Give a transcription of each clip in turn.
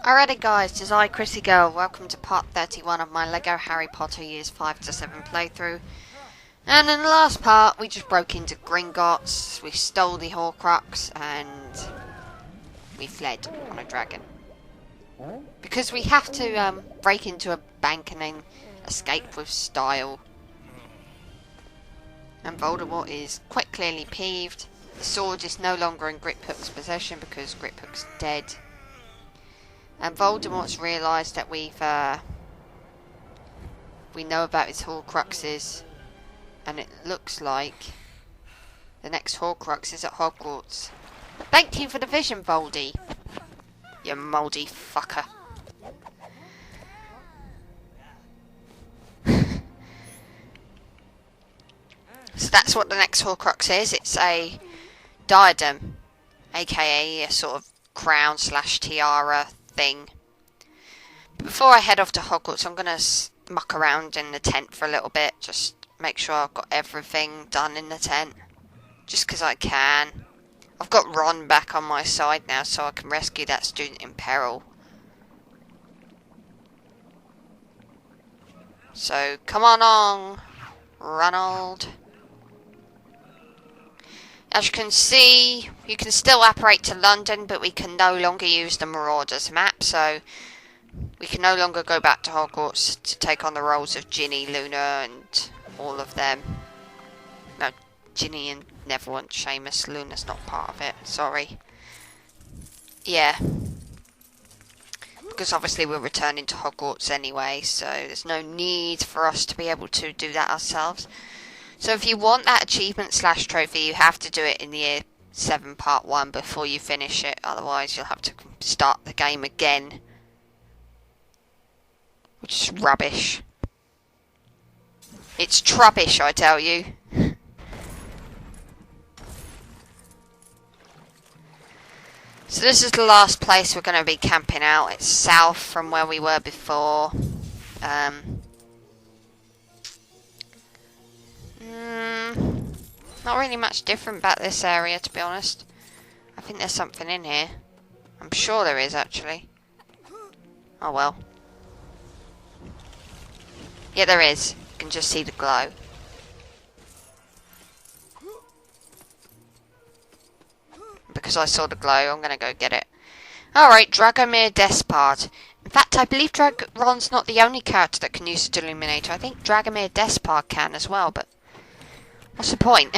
Alrighty guys, it is I, ChrissieGirl. Welcome to part 31 of my LEGO Harry Potter Years 5 to 7 playthrough. And in the last part, we just broke into Gringotts, we stole the Horcrux, and we fled on a dragon. Because we have to break into a bank and then escape with style. And Voldemort is quite clearly peeved. The sword is no longer in Griphook's possession because Griphook's dead. And Voldemort's realised that we know about his Horcruxes, and it looks like the next Horcrux is at Hogwarts. Thank you for the vision, Voldy. You mouldy fucker. So that's what the next Horcrux is. It's a diadem, aka a sort of crown / tiara thing. But before I head off to Hogwarts, I'm going to muck around in the tent for a little bit. Just make sure I've got everything done in the tent. Just because I can. I've got Ron back on my side now, so I can rescue that student in peril. So, come on, Ronald. As you can see, you can still apparate to London, but we can no longer use the Marauders map, so we can no longer go back to Hogwarts to take on the roles of Ginny, Luna, and all of them. No, Ginny and Neville and Seamus. Luna's not part of it, sorry. Yeah. Because obviously we're returning to Hogwarts anyway, so there's no need for us to be able to do that ourselves. So if you want that achievement / trophy, you have to do it in the Year 7 Part 1 before you finish it. Otherwise, you'll have to start the game again. Which is rubbish. It's trubbish, I tell you. So this is the last place we're going to be camping out. It's south from where we were before. Not really much different about this area, to be honest. I think there's something in here. I'm sure there is, actually. Oh well. Yeah, there is. You can just see the glow. Because I saw the glow, I'm going to go get it. Alright, Dragomir Despard. In fact, I believe Ron's not the only character that can use the Deluminator. I think Dragomir Despard can as well, but what's the point?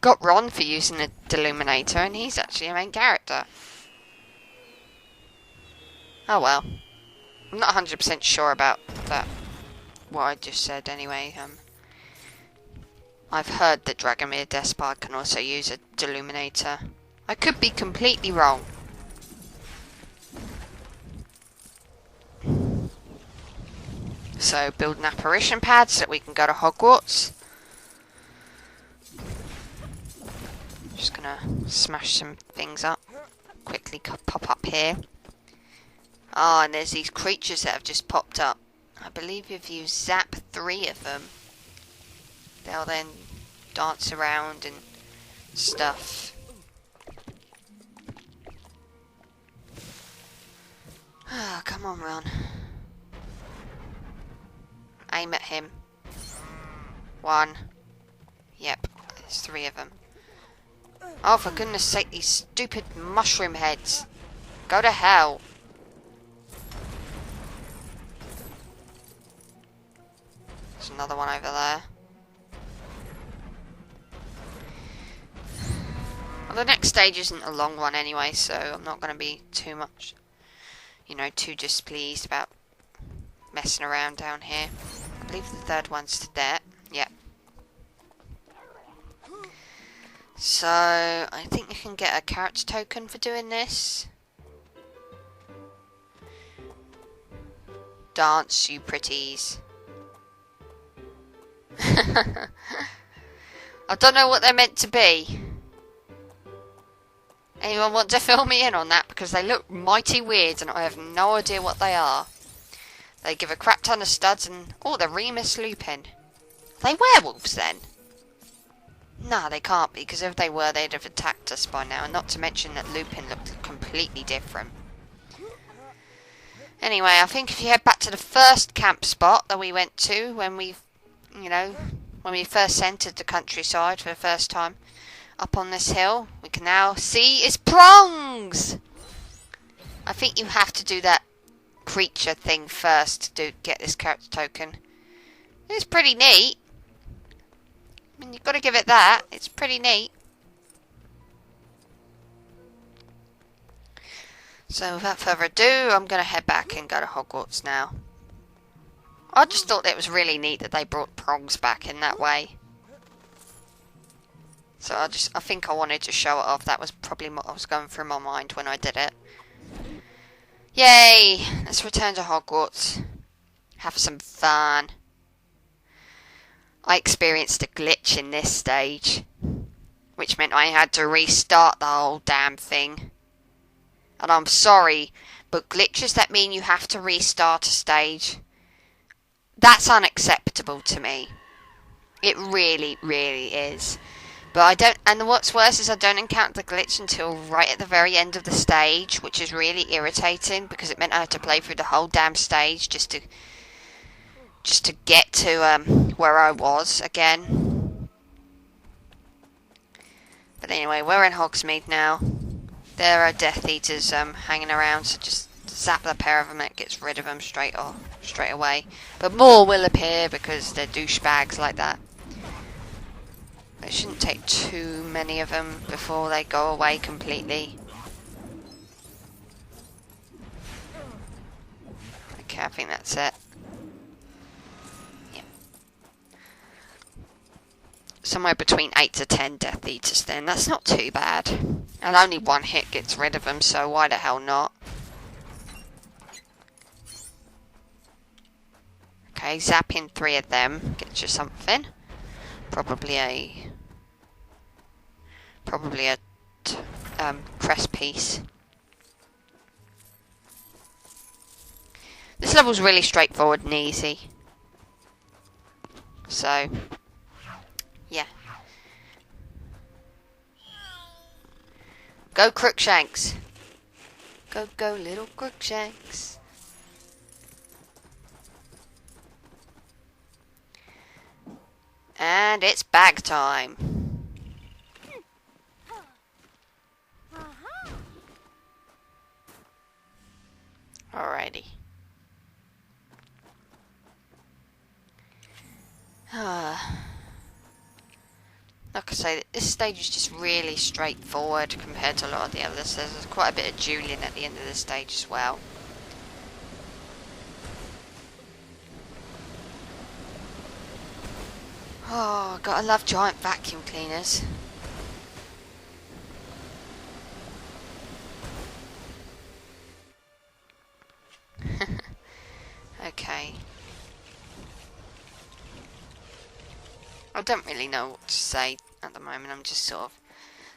Got Ron for using the Deluminator, and he's actually a main character. Oh well. I'm not 100% sure about that. What I just said anyway. I've heard that Dragomir Despard can also use a Deluminator. I could be completely wrong. So, build an apparition pad so that we can go to Hogwarts. Just gonna smash some things up. Quickly pop up here. Ah, and there's these creatures that have just popped up. I believe if you zap 3 of them, they'll then dance around and stuff. Ah, come on, Ron. Aim at him. 1. Yep, there's 3 of them. Oh, for goodness sake, these stupid mushroom heads. Go to hell. There's another one over there. Well, the next stage isn't a long one anyway, so I'm not going to be too much, too displeased about messing around down here. I believe the 3rd one's to there. Yep. So, I think you can get a character token for doing this. Dance, you pretties. I don't know what they're meant to be. Anyone want to fill me in on that? Because they look mighty weird and I have no idea what they are. They give a crap ton of studs and... Oh, they're Remus Lupin. Are they werewolves then? No, they can't be, because if they were, they'd have attacked us by now. And not to mention that Lupin looked completely different. Anyway, I think if you head back to the first camp spot that we went to when we, when we first entered the countryside for the first time, up on this hill, we can now see its prongs! I think you have to do that creature thing first to get this character token. It's pretty neat. I mean, you've got to give it that. It's pretty neat. So without further ado, I'm going to head back and go to Hogwarts now. I just thought it was really neat that they brought prongs back in that way. So I think I wanted to show it off. That was probably what was going through my mind when I did it. Yay! Let's return to Hogwarts. Have some fun. I experienced a glitch in this stage, which meant I had to restart the whole damn thing. And I'm sorry, but glitches that mean you have to restart a stage, that's unacceptable to me. It really, really is. But I don't, and what's worse is I don't encounter the glitch until right at the very end of the stage, which is really irritating because it meant I had to play through the whole damn stage just to get to where I was again. But anyway, we're in Hogsmeade now. There are Death Eaters hanging around, so just zap the pair of them and it gets rid of them straight away. But more will appear because they're douchebags like that. It shouldn't take too many of them before they go away completely. Okay, I think that's it. Yeah. Somewhere between 8 to 10 Death Eaters then. That's not too bad. And only one hit gets rid of them, so why the hell not? Okay, zapping 3 of them gets you something. Probably a crest piece. This level's really straightsforward and easy. So, yeah. Go Crookshanks. Go little Crookshanks. And it's bag time. Alrighty. Like I say, this stage is just really straightforward compared to a lot of the others. There's quite a bit of dueling at the end of the stage as well. Oh, gotta love giant vacuum cleaners. Okay. I don't really know what to say at the moment. I'm just sort of...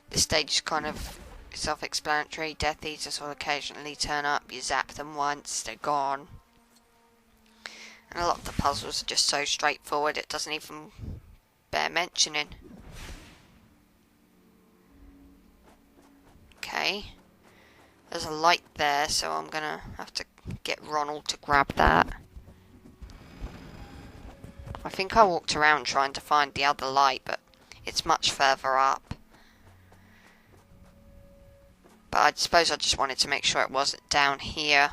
This stage is kind of self-explanatory. Death Eaters will occasionally turn up. You zap them once, they're gone. And a lot of the puzzles are just so straightforward it doesn't even bear mentioning. Okay. There's a light there, so I'm gonna have to get Ronald to grab that. I think I walked around trying to find the other light, but it's much further up. But I suppose I just wanted to make sure it wasn't down here.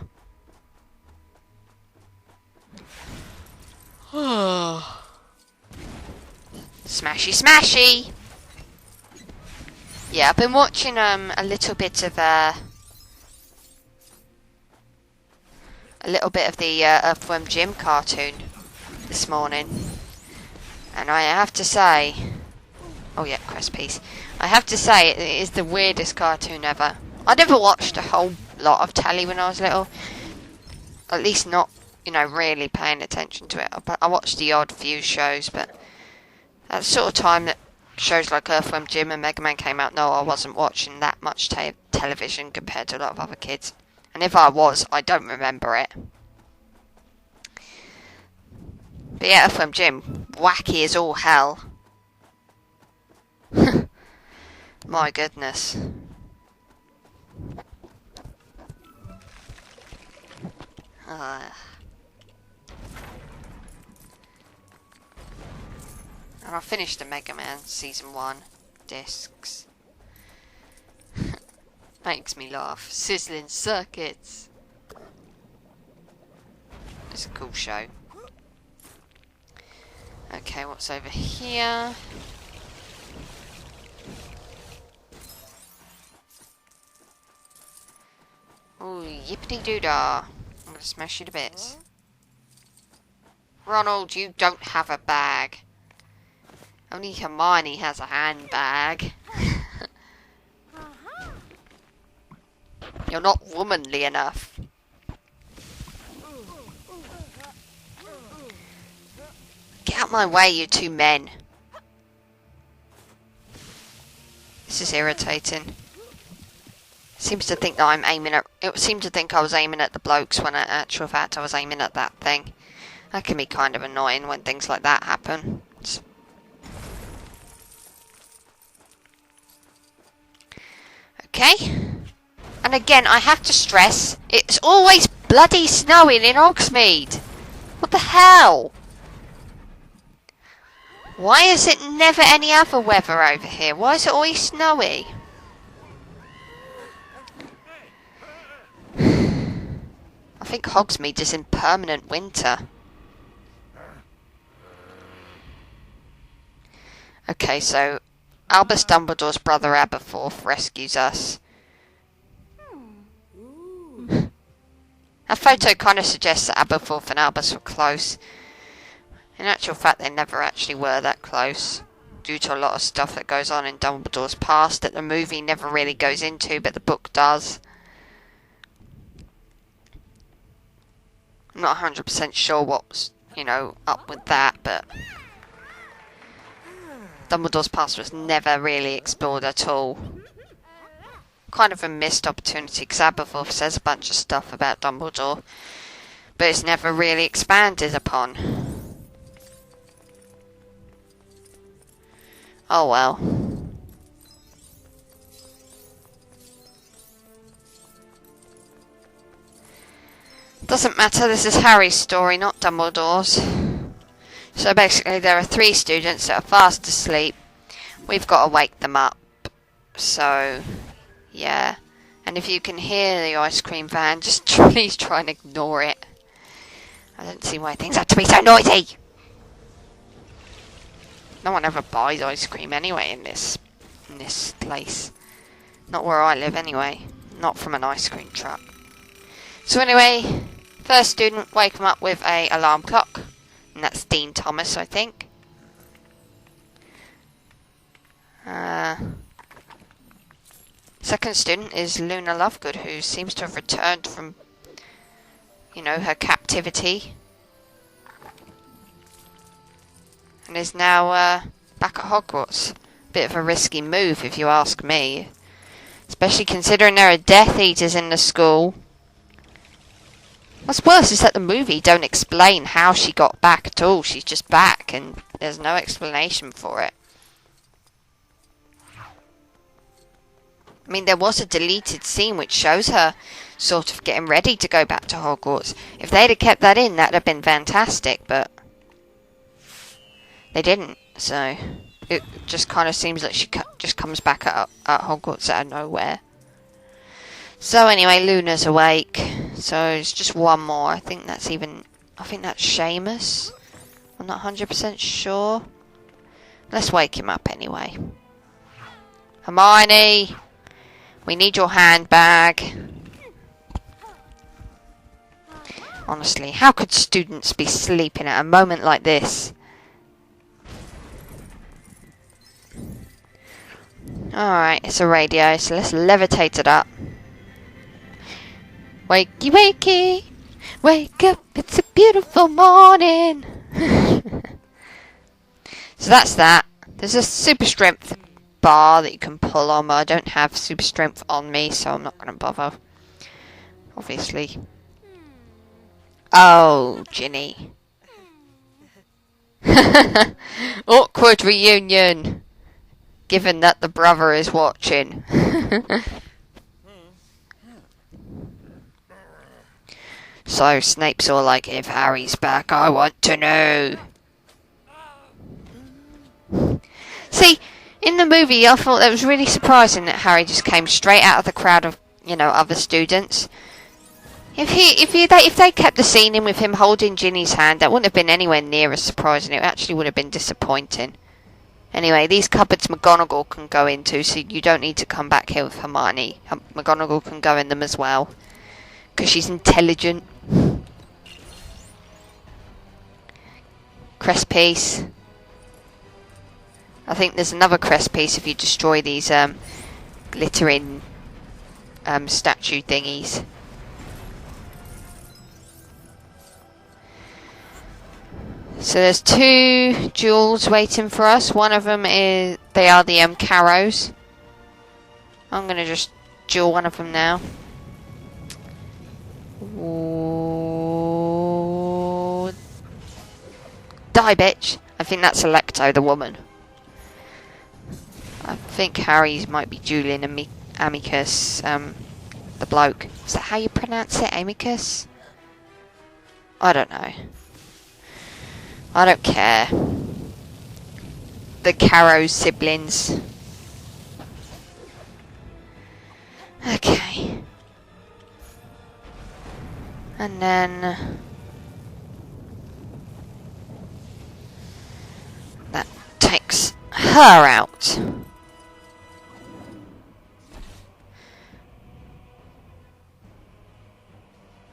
Smashy smashy! Yeah, I've been watching a little bit of the Earthworm Jim cartoon this morning, and I have to say, oh yeah, crest piece. I have to say it is the weirdest cartoon ever. I never watched a whole lot of telly when I was little, at least not, really paying attention to it. I watched the odd few shows, but at the sort of time that shows like Earthworm Jim and Mega Man came out, no, I wasn't watching that much television compared to a lot of other kids. And if I was, I don't remember it. But yeah, Earthworm Jim, wacky as all hell. My goodness. And I finished the Mega Man Season 1 discs. Makes me laugh. Sizzling circuits. It's a cool show. Okay, what's over here? Oh, yippity-doo-dah. I'm gonna smash you to bits. Ronald, you don't have a bag. Only Hermione has a handbag. You're not womanly enough. Get out my way, you two men. This is irritating. Seems to think that I'm aiming at... It seemed to think I was aiming at the blokes when in actual fact I was aiming at that thing. That can be kind of annoying when things like that happen. Okay. And again, I have to stress, it's always bloody snowing in Hogsmeade. What the hell? Why is it never any other weather over here? Why is it always snowy? I think Hogsmeade is in permanent winter. Okay, so Albus Dumbledore's brother Aberforth rescues us. That photo kind of suggests that Aberforth and Albus were close. In actual fact, they never actually were that close, due to a lot of stuff that goes on in Dumbledore's past that the movie never really goes into, but the book does. I'm not 100% sure what's, up with that, but Dumbledore's past was never really explored at all. Kind of a missed opportunity, because Aberforth says a bunch of stuff about Dumbledore, but it's never really expanded upon. Oh well. Doesn't matter, this is Harry's story, not Dumbledore's. So basically there are 3 students that are fast asleep. We've got to wake them up. So, yeah. And if you can hear the ice cream van, just please try and ignore it. I don't see why things have to be so noisy. No one ever buys ice cream anyway in this place. Not where I live anyway. Not from an ice cream truck. So anyway, first student, wake them up with a alarm clock. And that's Dean Thomas, I think. Second student is Luna Lovegood, who seems to have returned from, her captivity. And is now back at Hogwarts. Bit of a risky move, if you ask me. Especially considering there are Death Eaters in the school. What's worse is that the movie don't explain how she got back at all. She's just back and there's no explanation for it. I mean, there was a deleted scene which shows her sort of getting ready to go back to Hogwarts. If they'd have kept that in, that'd have been fantastic, but they didn't. So it just kind of seems like she just comes back at Hogwarts out of nowhere. So anyway, Luna's awake. So it's just one more. I think that's Seamus. I'm not 100% sure. Let's wake him up anyway. Hermione, we need your handbag. Honestly, how could students be sleeping at a moment like this? Alright, it's a radio, so let's levitate it up. Wakey, wakey, wake up, it's a beautiful morning. So that's that. There's a super strength bar that you can pull on, but I don't have super strength on me, so I'm not going to bother. Obviously. Oh, Ginny. Awkward reunion. Given that the brother is watching. So Snape's all like, if Harry's back, I want to know. See, in the movie, I thought that was really surprising that Harry just came straight out of the crowd of, you know, other students. If they kept the scene in with him holding Ginny's hand, that wouldn't have been anywhere near as surprising. It actually would have been disappointing. Anyway, these cupboards McGonagall can go into, so you don't need to come back here with Hermione. McGonagall can go in them as well, because she's intelligent. Crest piece. I think there's another crest piece if you destroy these glittering statue thingies. So there's 2 jewels waiting for us. One of them is, they are the Carrows. I'm going to just jewel one of them now. Ooh. Die, bitch. I think that's Electo, the woman. I think Harry might be dueling Amicus, the bloke. Is that how you pronounce it, Amicus? I don't know. I don't care. The Carrow siblings. Okay. And then that takes her out.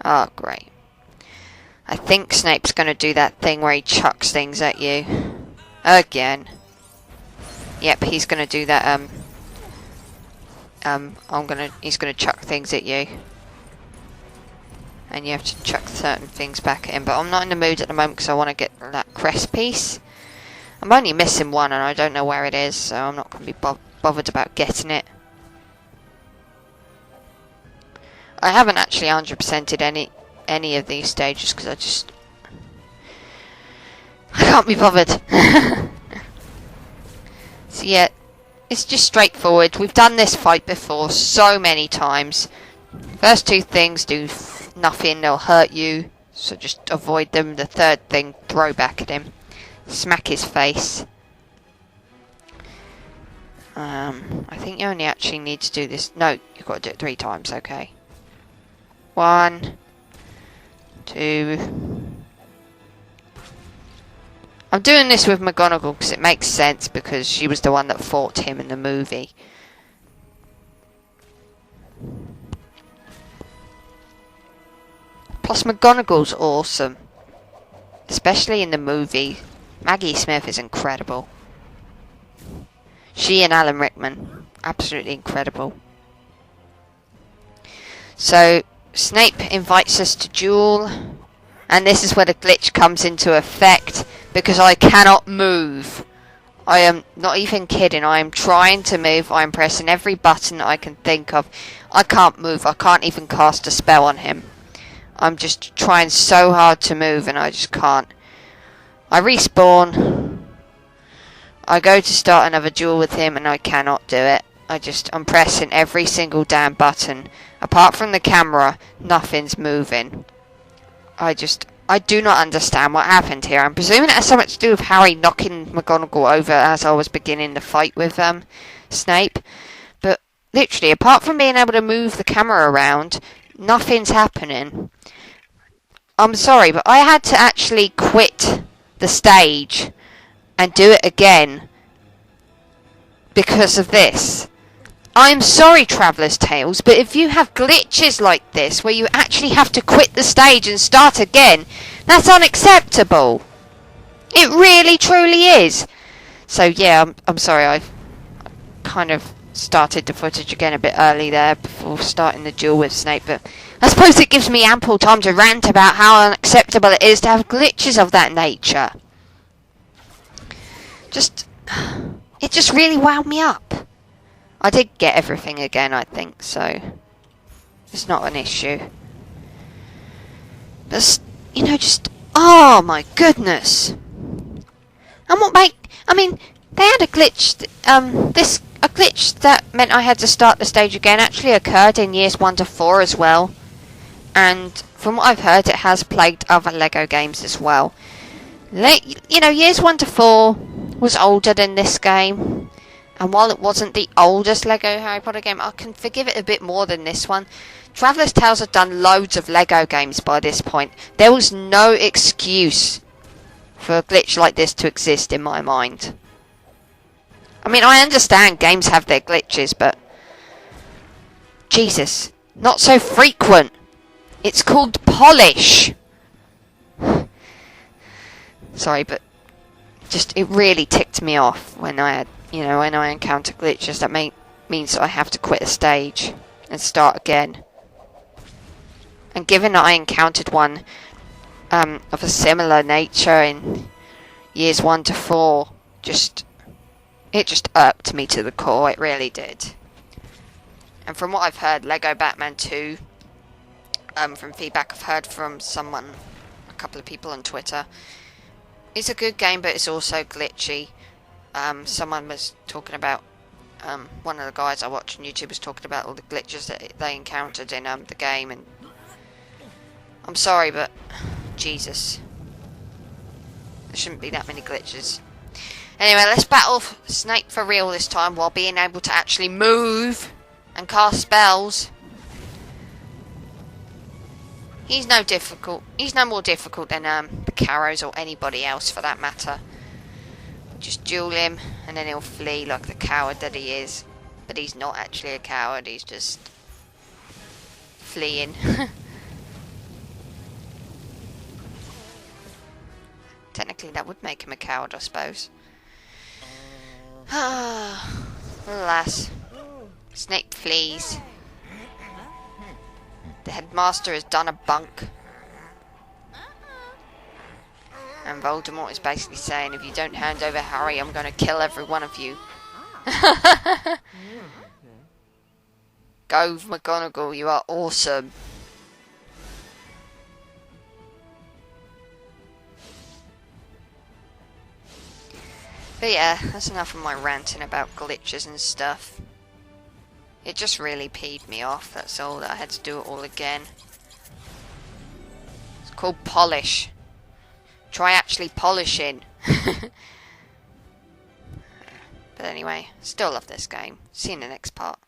Oh, great. I think Snape's going to do that thing where he chucks things at you. Again. Yep, he's going to do that, he's going to chuck things at you. And you have to chuck certain things back at him. But I'm not in the mood at the moment because I want to get that crest piece. I'm only missing one and I don't know where it is, so I'm not going to be bothered about getting it. I haven't actually 100%ed any of these stages because I can't be bothered. So yeah, it's just straightforward. We've done this fight before so many times. First 2 things do nothing, they'll hurt you, so just avoid them. The third thing, throw back at him. Smack his face. I think you only actually need to do this. No, you've got to do it 3 times, okay. 1, 2. I'm doing this with McGonagall because it makes sense because she was the one that fought him in the movie. Plus McGonagall's awesome. Especially in the movie. Maggie Smith is incredible. She and Alan Rickman. Absolutely incredible. So Snape invites us to duel. And this is where the glitch comes into effect. Because I cannot move. I am not even kidding. I am trying to move. I am pressing every button I can think of. I can't move. I can't even cast a spell on him. I'm just trying so hard to move and I just can't. I respawn. I go to start another duel with him and I cannot do it. I'm pressing every single damn button. Apart from the camera, nothing's moving. I do not understand what happened here. I'm presuming it has something to do with Harry knocking McGonagall over as I was beginning the fight with Snape. But literally, apart from being able to move the camera around, nothing's happening. I'm sorry, but I had to actually quit the stage and do it again because of this. I'm sorry, Traveller's Tales, but if you have glitches like this where you actually have to quit the stage and start again, that's unacceptable. It really, truly is. So yeah, I'm sorry, I kind of started the footage again a bit early there before starting the duel with Snape, but I suppose it gives me ample time to rant about how unacceptable it is to have glitches of that nature. It just really wound me up. I did get everything again, I think, so it's not an issue. But, oh my goodness. And they had a glitch, a glitch that meant I had to start the stage again actually occurred in years 1 to 4 as well. And from what I've heard, it has plagued other Lego games as well. You know, years 1 to 4 was older than this game. And while it wasn't the oldest Lego Harry Potter game, I can forgive it a bit more than this one. Traveller's Tales have done loads of Lego games by this point. There was no excuse for a glitch like this to exist in my mind. I mean, I understand games have their glitches, but Jesus, not so frequent. It's called polish. Sorry, but just it really ticked me off when I had, when I encounter glitches that means that I have to quit a stage and start again. And given that I encountered one of a similar nature in years 1 to 4, it just irked me to the core. It really did. And from what I've heard, Lego Batman 2, from feedback I've heard from a couple of people on Twitter, it's a good game, but it's also glitchy. Someone was talking about, one of the guys I watch on YouTube was talking about all the glitches that they encountered in the game, and I'm sorry, but Jesus, there shouldn't be that many glitches. Anyway, let's battle Snape for real this time while being able to actually move and cast spells. He's no more difficult than the Carrows or anybody else for that matter. Just duel him and then he'll flee like the coward that he is. But he's not actually a coward, he's just fleeing. Technically that would make him a coward, I suppose. Alas. Snape flees. The headmaster has done a bunk. And Voldemort is basically saying, if you don't hand over Harry, I'm going to kill every one of you. Go, McGonagall, you are awesome. But yeah, that's enough of my ranting about glitches and stuff. It just really peed me off, that's all, that I had to do it all again. It's called polish. Try actually polishing. But anyway, still love this game. See you in the next part.